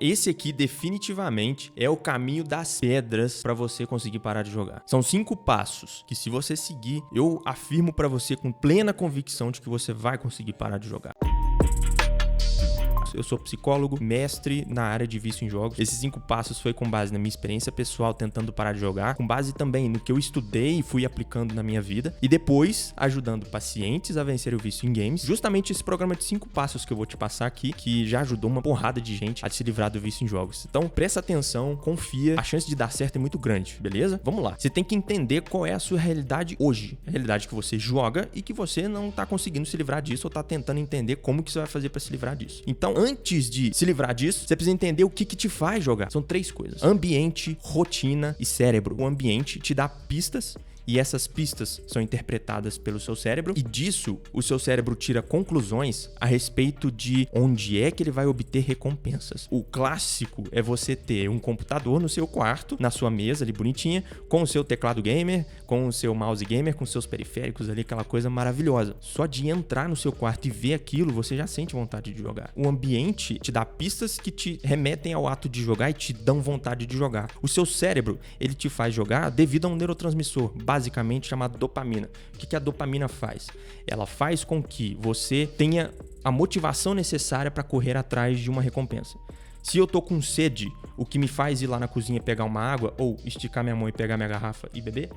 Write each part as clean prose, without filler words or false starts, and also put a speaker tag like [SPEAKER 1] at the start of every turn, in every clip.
[SPEAKER 1] Esse aqui definitivamente é o caminho das pedras para você conseguir parar de jogar. São 5 passos que, se você seguir, eu afirmo para você com plena convicção de que você vai conseguir parar de jogar. Eu sou psicólogo, mestre na área de vício em jogos. Esses 5 passos foi com base na minha experiência pessoal tentando parar de jogar, com base também no que eu estudei e fui aplicando na minha vida, e depois ajudando pacientes a vencer o vício em games. Justamente esse programa de 5 passos que eu vou te passar aqui, que já ajudou uma porrada de gente a se livrar do vício em jogos. Então presta atenção, confia, a chance de dar certo é muito grande, beleza? Vamos lá. Você tem que entender qual é a sua realidade hoje. A realidade que você joga e que você não tá conseguindo se livrar disso ou tá tentando entender como que você vai fazer para se livrar disso. Então, antes de se livrar disso, você precisa entender o que te faz jogar. São 3 coisas: ambiente, rotina e cérebro. O ambiente te dá pistas, e essas pistas são interpretadas pelo seu cérebro, e disso o seu cérebro tira conclusões a respeito de onde é que ele vai obter recompensas. O clássico é você ter um computador no seu quarto, na sua mesa ali bonitinha, com o seu teclado gamer, com o seu mouse gamer, com seus periféricos ali, aquela coisa maravilhosa. Só de entrar no seu quarto e ver aquilo, você já sente vontade de jogar. O ambiente te dá pistas que te remetem ao ato de jogar e te dão vontade de jogar. O seu cérebro, ele te faz jogar devido a um neurotransmissor basicamente chamado dopamina. O que a dopamina faz? Ela faz com que você tenha a motivação necessária para correr atrás de uma recompensa. Se eu tô com sede, o que me faz ir lá na cozinha pegar uma água ou esticar minha mão e pegar minha garrafa e beber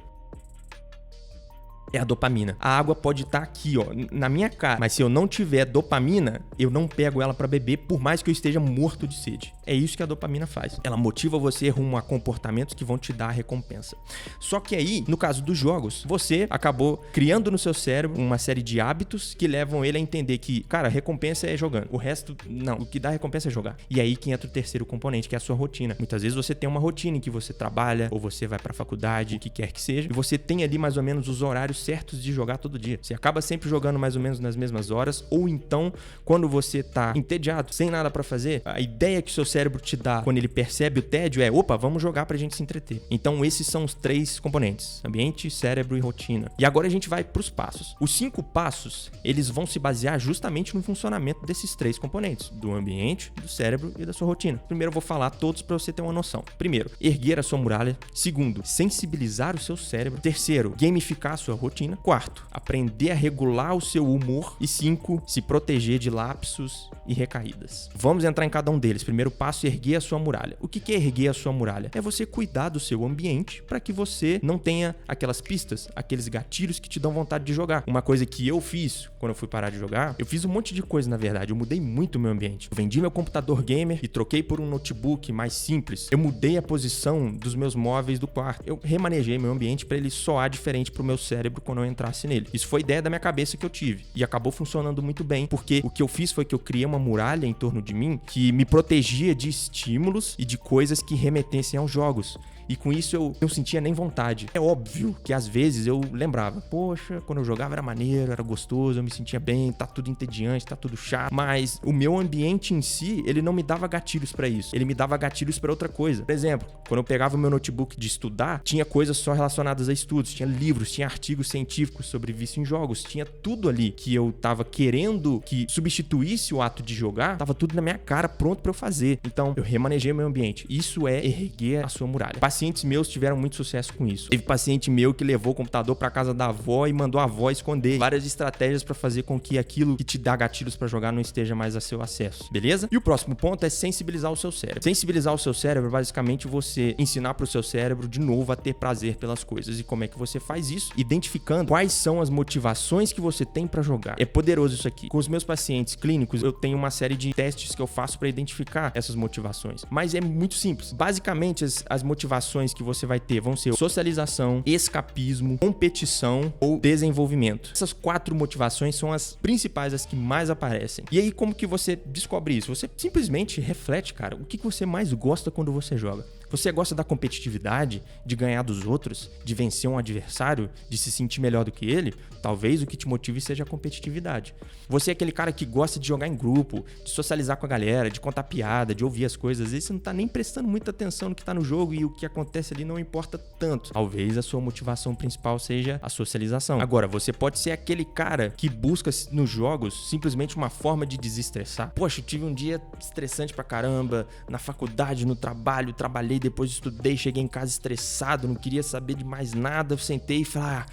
[SPEAKER 1] é a dopamina. A água pode estar aqui, ó, na minha cara, mas se eu não tiver dopamina, eu não pego ela para beber, por mais que eu esteja morto de sede. É isso que a dopamina faz. Ela motiva você rumo a comportamentos que vão te dar a recompensa. Só que aí, no caso dos jogos, você acabou criando no seu cérebro uma série de hábitos que levam ele a entender que, cara, a recompensa é jogando. O resto, não. O que dá recompensa é jogar. E aí que entra o terceiro componente, que é a sua rotina. Muitas vezes você tem uma rotina em que você trabalha, ou você vai pra faculdade, o que quer que seja, e você tem ali mais ou menos os horários certos de jogar todo dia. Você acaba sempre jogando mais ou menos nas mesmas horas, ou então, quando você tá entediado, sem nada pra fazer, a ideia que o seu cérebro te dá quando ele percebe o tédio é, opa, vamos jogar pra gente se entreter. Então esses são os 3 componentes: ambiente, cérebro e rotina. E agora a gente vai pros passos. Os 5 passos, eles vão se basear justamente no funcionamento desses 3 componentes: do ambiente, do cérebro e da sua rotina. Primeiro eu vou falar todos pra você ter uma noção. Primeiro, erguer a sua muralha. Segundo, sensibilizar o seu cérebro. Terceiro, gamificar a sua rotina. Quarto, aprender a regular o seu humor. E 5, se proteger de lapsos e recaídas. Vamos entrar em cada um deles. Primeiro passo, erguer a sua muralha. O que é erguer a sua muralha? É você cuidar do seu ambiente para que você não tenha aquelas pistas, aqueles gatilhos que te dão vontade de jogar. Uma coisa que eu fiz quando eu fui parar de jogar, eu fiz um monte de coisa, na verdade. Eu mudei muito o meu ambiente. Eu vendi meu computador gamer e troquei por um notebook mais simples. Eu mudei a posição dos meus móveis do quarto. Eu remanejei meu ambiente para ele soar diferente pro meu cérebro quando eu entrasse nele. Isso foi ideia da minha cabeça que eu tive. E acabou funcionando muito bem, porque o que eu fiz foi que eu criei uma muralha em torno de mim que me protegia de estímulos e de coisas que remetessem aos jogos. E com isso eu não sentia nem vontade. É óbvio que às vezes eu lembrava, poxa, quando eu jogava era maneiro, era gostoso, eu me sentia bem, tá tudo entediante, tá tudo chato. Mas o meu ambiente em si, ele não me dava gatilhos pra isso. Ele me dava gatilhos pra outra coisa. Por exemplo, quando eu pegava o meu notebook de estudar, tinha coisas só relacionadas a estudos, tinha livros, tinha artigos científicos sobre vício em jogos, tinha tudo ali que eu tava querendo que substituísse o ato de jogar, tava tudo na minha cara, pronto pra eu fazer. Então, eu remanejei meu ambiente. Isso é erguer a sua muralha. Pacientes meus tiveram muito sucesso com isso. Teve paciente meu que levou o computador pra casa da avó e mandou a avó esconder. Várias estratégias pra fazer com que aquilo que te dá gatilhos pra jogar não esteja mais a seu acesso, beleza? E o próximo ponto é sensibilizar o seu cérebro. Sensibilizar o seu cérebro é basicamente você ensinar pro seu cérebro de novo a ter prazer pelas coisas. E como é que você faz isso? Identificando quais são as motivações que você tem pra jogar. É poderoso isso aqui. Com os meus pacientes clínicos, eu tenho uma série de testes que eu faço pra identificar essas motivações. Mas é muito simples. Basicamente, as motivações que você vai ter vão ser socialização, escapismo, competição ou desenvolvimento. Essas 4 motivações são as principais, as que mais aparecem. E aí, como que você descobre isso? Você simplesmente reflete, cara, o que você mais gosta quando você joga. Você gosta da competitividade, de ganhar dos outros, de vencer um adversário, de se sentir melhor do que ele? Talvez o que te motive seja a competitividade. Você é aquele cara que gosta de jogar em grupo, de socializar com a galera, de contar piada, de ouvir as coisas. Às vezes você não tá nem prestando muita atenção no que tá no jogo e o que acontece ali não importa tanto. Talvez a sua motivação principal seja a socialização. Agora, você pode ser aquele cara que busca nos jogos simplesmente uma forma de desestressar. Poxa, eu tive um dia estressante pra caramba, na faculdade, no trabalho, trabalhei, depois estudei, cheguei em casa estressado, não queria saber de mais nada, eu sentei e falei,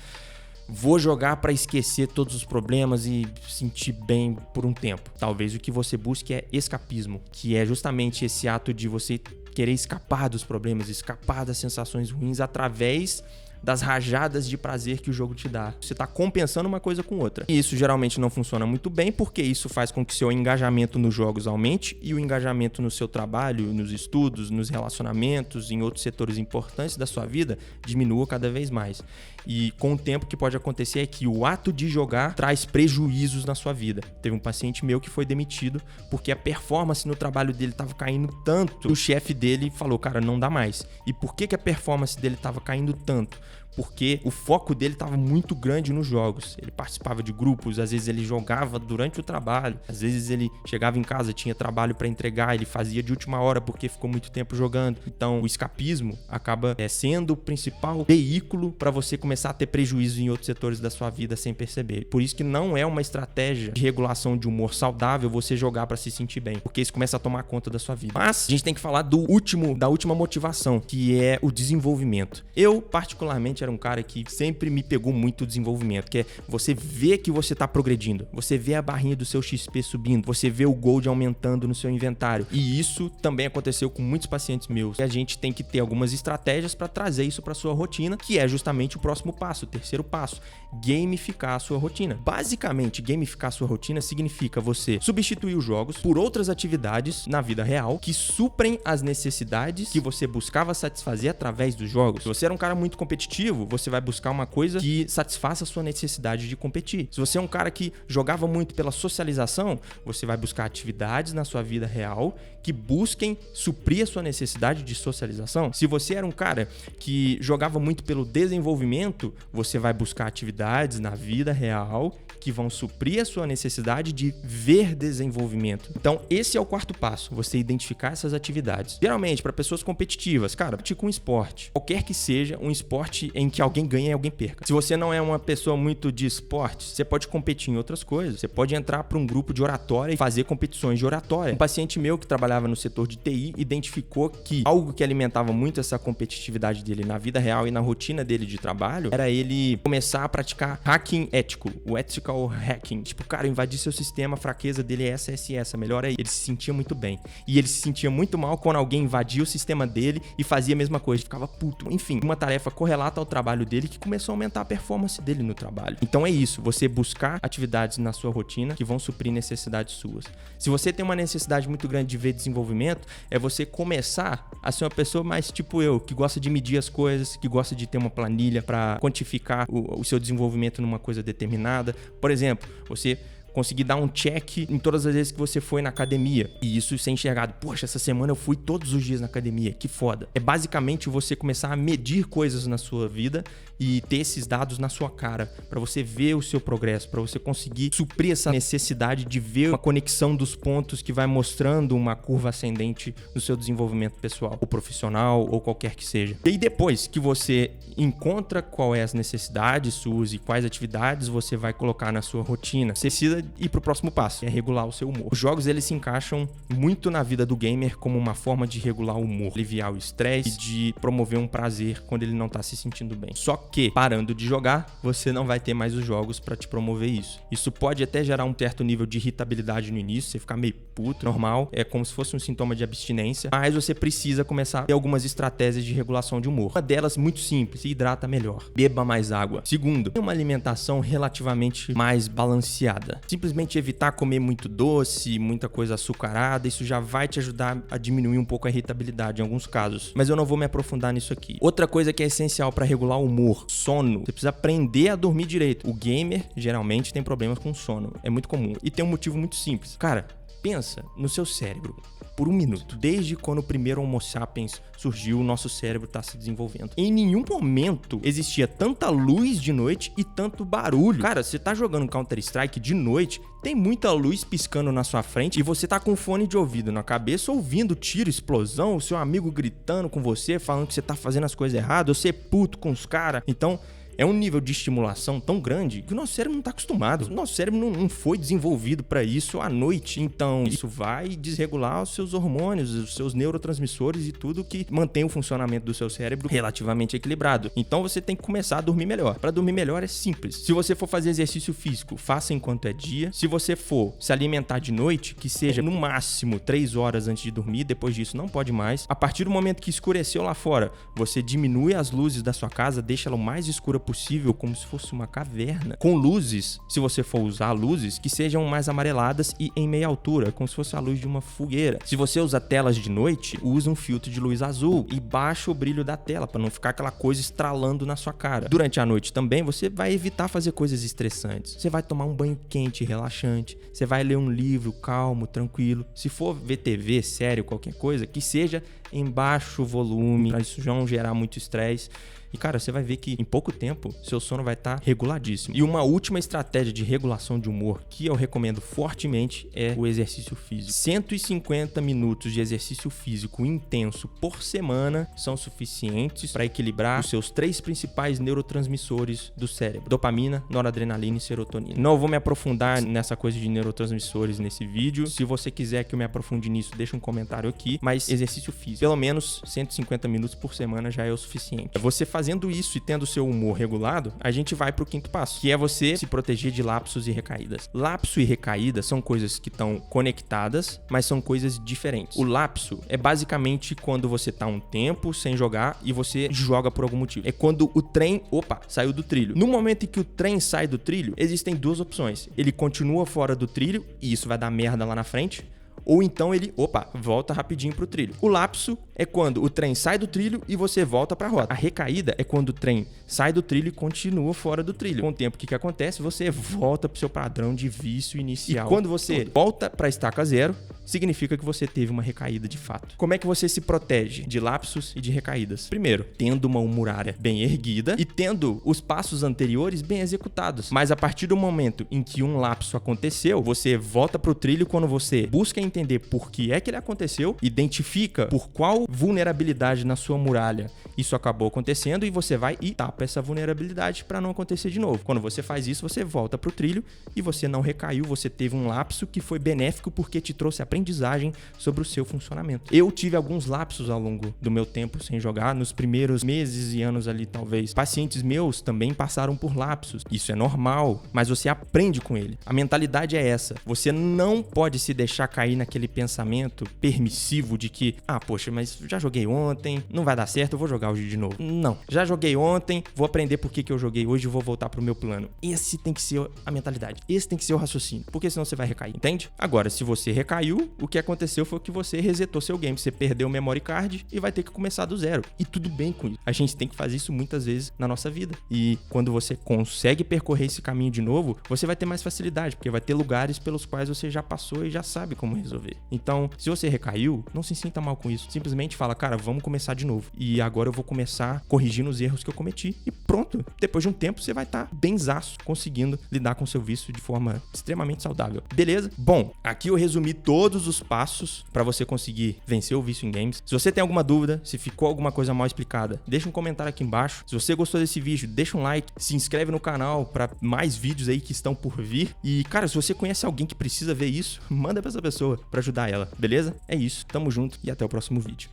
[SPEAKER 1] vou jogar pra esquecer todos os problemas e sentir bem por um tempo. Talvez o que você busque é escapismo, que é justamente esse ato de você querer escapar dos problemas, escapar das sensações ruins através das rajadas de prazer que o jogo te dá. Você tá compensando uma coisa com outra. E isso geralmente não funciona muito bem, porque isso faz com que seu engajamento nos jogos aumente e o engajamento no seu trabalho, nos estudos, nos relacionamentos, em outros setores importantes da sua vida, diminua cada vez mais. E com o tempo o que pode acontecer é que o ato de jogar traz prejuízos na sua vida. Teve um paciente meu que foi demitido porque a performance no trabalho dele estava caindo tanto. O chefe dele falou, cara, não dá mais. E por que a performance dele estava caindo tanto? Porque o foco dele estava muito grande nos jogos. Ele participava de grupos, às vezes ele jogava durante o trabalho, às vezes ele chegava em casa, tinha trabalho para entregar, ele fazia de última hora porque ficou muito tempo jogando. Então o escapismo acaba sendo o principal veículo para você começar a ter prejuízo em outros setores da sua vida sem perceber. Por isso que não é uma estratégia de regulação de humor saudável você jogar para se sentir bem, porque isso começa a tomar conta da sua vida. Mas a gente tem que falar da última motivação, que é o desenvolvimento. Eu, particularmente, era um cara que sempre me pegou muito o desenvolvimento, que é você ver que você tá progredindo, você vê a barrinha do seu XP subindo, você vê o gold aumentando no seu inventário. E isso também aconteceu com muitos pacientes meus. E a gente tem que ter algumas estratégias para trazer isso para sua rotina, que é justamente o próximo passo, o terceiro passo, gamificar a sua rotina. Basicamente, gamificar a sua rotina significa você substituir os jogos por outras atividades na vida real que suprem as necessidades que você buscava satisfazer através dos jogos. Se você era um cara muito competitivo, você vai buscar uma coisa que satisfaça a sua necessidade de competir. Se você é um cara que jogava muito pela socialização, você vai buscar atividades na sua vida real que busquem suprir a sua necessidade de socialização. Se você era um cara que jogava muito pelo desenvolvimento, você vai buscar atividades na vida real que vão suprir a sua necessidade de ver desenvolvimento. Então, esse é o quarto passo, você identificar essas atividades. Geralmente, para pessoas competitivas, cara, pratica um esporte. Qualquer que seja, um esporte em que alguém ganha e alguém perca. Se você não é uma pessoa muito de esporte, você pode competir em outras coisas. Você pode entrar para um grupo de oratória e fazer competições de oratória. Um paciente meu que trabalhava no setor de TI identificou que algo que alimentava muito essa competitividade dele na vida real e na rotina dele de trabalho era ele começar a praticar hacking ético, o ethical hacking. Tipo, cara, invadir seu sistema, a fraqueza dele é essa, melhor é ele se sentia muito bem. E ele se sentia muito mal quando alguém invadia o sistema dele e fazia a mesma coisa, ficava puto. Enfim, uma tarefa correlata ao trabalho dele que começou a aumentar a performance dele no trabalho. Então é isso, você buscar atividades na sua rotina que vão suprir necessidades suas. Se você tem uma necessidade muito grande de ver desenvolvimento, é você começar a ser uma pessoa mais tipo eu, que gosta de medir as coisas, que gosta de ter uma planilha para quantificar o seu desenvolvimento numa coisa determinada. Por exemplo, você conseguir dar um check em todas as vezes que você foi na academia. E isso ser enxergado. Poxa, essa semana eu fui todos os dias na academia. Que foda. É basicamente você começar a medir coisas na sua vida e ter esses dados na sua cara para você ver o seu progresso, para você conseguir suprir essa necessidade de ver uma conexão dos pontos que vai mostrando uma curva ascendente no seu desenvolvimento pessoal, ou profissional, ou qualquer que seja. E aí depois que você encontra qual é as necessidades suas e quais atividades você vai colocar na sua rotina, você precisa ir pro próximo passo, que é regular o seu humor. Os jogos, eles se encaixam muito na vida do gamer como uma forma de regular o humor, aliviar o estresse e de promover um prazer quando ele não tá se sentindo bem. Só que, parando de jogar, você não vai ter mais os jogos pra te promover isso. Isso pode até gerar um certo nível de irritabilidade no início, você ficar meio puto, normal, é como se fosse um sintoma de abstinência, mas você precisa começar a ter algumas estratégias de regulação de humor. Uma delas, muito simples, se hidrata melhor, beba mais água. Segundo, tenha uma alimentação relativamente mais balanceada. Simplesmente evitar comer muito doce, muita coisa açucarada, isso já vai te ajudar a diminuir um pouco a irritabilidade em alguns casos. Mas eu não vou me aprofundar nisso aqui. Outra coisa que é essencial para regular o humor, sono. Você precisa aprender a dormir direito. O gamer geralmente tem problemas com sono, é muito comum. E tem um motivo muito simples. Cara, Pensa no seu cérebro por um minuto. Desde quando o primeiro Homo sapiens surgiu, o nosso cérebro está se desenvolvendo. Em nenhum momento existia tanta luz de noite e tanto barulho. Cara, você tá jogando Counter-Strike de noite, tem muita luz piscando na sua frente e você tá com fone de ouvido na cabeça, ouvindo tiro, explosão, o seu amigo gritando com você, falando que você tá fazendo as coisas erradas, você é puto com os caras. Então, é um nível de estimulação tão grande que o nosso cérebro não está acostumado. O nosso cérebro não foi desenvolvido para isso à noite. Então, isso vai desregular os seus hormônios, os seus neurotransmissores e tudo que mantém o funcionamento do seu cérebro relativamente equilibrado. Então, você tem que começar a dormir melhor. Para dormir melhor é simples. Se você for fazer exercício físico, faça enquanto é dia. Se você for se alimentar de noite, que seja no máximo 3 horas antes de dormir. Depois disso, não pode mais. A partir do momento que escureceu lá fora, você diminui as luzes da sua casa, deixa ela o mais escura possível, como se fosse uma caverna, com luzes, se você for usar luzes, que sejam mais amareladas e em meia altura, como se fosse a luz de uma fogueira. Se você usa telas de noite, usa um filtro de luz azul e baixa o brilho da tela, para não ficar aquela coisa estralando na sua cara. Durante a noite também, você vai evitar fazer coisas estressantes. Você vai tomar um banho quente, relaxante, você vai ler um livro calmo, tranquilo. Se for ver TV, série, qualquer coisa, que seja em baixo volume, para isso não gerar muito estresse. E, cara, você vai ver que em pouco tempo, seu sono vai estar reguladíssimo. E uma última estratégia de regulação de humor que eu recomendo fortemente é o exercício físico. 150 minutos de exercício físico intenso por semana são suficientes para equilibrar os seus 3 principais neurotransmissores do cérebro: dopamina, noradrenalina e serotonina. Não vou me aprofundar nessa coisa de neurotransmissores nesse vídeo. Se você quiser que eu me aprofunde nisso, deixa um comentário aqui. Mas exercício físico, pelo menos 150 minutos por semana já é o suficiente. Você fazendo isso e tendo seu humor regulado, a gente vai pro 5º passo, que é você se proteger de lapsos e recaídas. Lapso e recaída são coisas que estão conectadas, mas são coisas diferentes. O lapso é basicamente quando você tá um tempo sem jogar e você joga por algum motivo. É quando o trem, saiu do trilho. No momento em que o trem sai do trilho, existem 2 opções. Ele continua fora do trilho e isso vai dar merda lá na frente, ou então ele, volta rapidinho pro trilho. O lapso é quando o trem sai do trilho e você volta pra rota. A recaída é quando o trem sai do trilho e continua fora do trilho. Com o tempo, o que acontece? Você volta pro seu padrão de vício inicial. E quando você volta pra estaca zero, significa que você teve uma recaída de fato. Como é que você se protege de lapsos e de recaídas? Primeiro, tendo uma humorária bem erguida e tendo os passos anteriores bem executados. Mas a partir do momento em que um lapso aconteceu, você volta pro trilho quando você busca entender por que é que ele aconteceu, identifica por qual vulnerabilidade na sua muralha isso acabou acontecendo e você vai e tapa essa vulnerabilidade para não acontecer de novo. Quando você faz isso, você volta pro trilho e você não recaiu, você teve um lapso que foi benéfico porque te trouxe aprendizagem sobre o seu funcionamento. Eu tive alguns lapsos ao longo do meu tempo sem jogar, nos primeiros meses e anos ali talvez. Pacientes meus também passaram por lapsos. Isso é normal, mas você aprende com ele. A mentalidade é essa. Você não pode se deixar cair naquele pensamento permissivo de que, poxa, mas já joguei ontem, não vai dar certo, eu vou jogar hoje de novo. Não. Já joguei ontem, vou aprender por que eu joguei hoje e vou voltar pro meu plano. Esse tem que ser a mentalidade. Esse tem que ser o raciocínio. Porque senão você vai recair, entende? Agora, se você recaiu, o que aconteceu foi que você resetou seu game. Você perdeu o memory card e vai ter que começar do zero. E tudo bem com isso. A gente tem que fazer isso muitas vezes na nossa vida. E quando você consegue percorrer esse caminho de novo, você vai ter mais facilidade, porque vai ter lugares pelos quais você já passou e já sabe como resolver. Então, se você recaiu, não se sinta mal com isso. Simplesmente fala, cara, vamos começar de novo. E agora eu vou começar corrigindo os erros que eu cometi. E pronto. Depois de um tempo, você vai estar benzaço, conseguindo lidar com seu vício de forma extremamente saudável. Beleza? Bom, aqui eu resumi todos os passos para você conseguir vencer o vício em games. Se você tem alguma dúvida, se ficou alguma coisa mal explicada, deixa um comentário aqui embaixo. Se você gostou desse vídeo, deixa um like, se inscreve no canal para mais vídeos aí que estão por vir. E, cara, se você conhece alguém que precisa ver isso, manda pra essa pessoa para ajudar ela, beleza? É isso, tamo junto e até o próximo vídeo.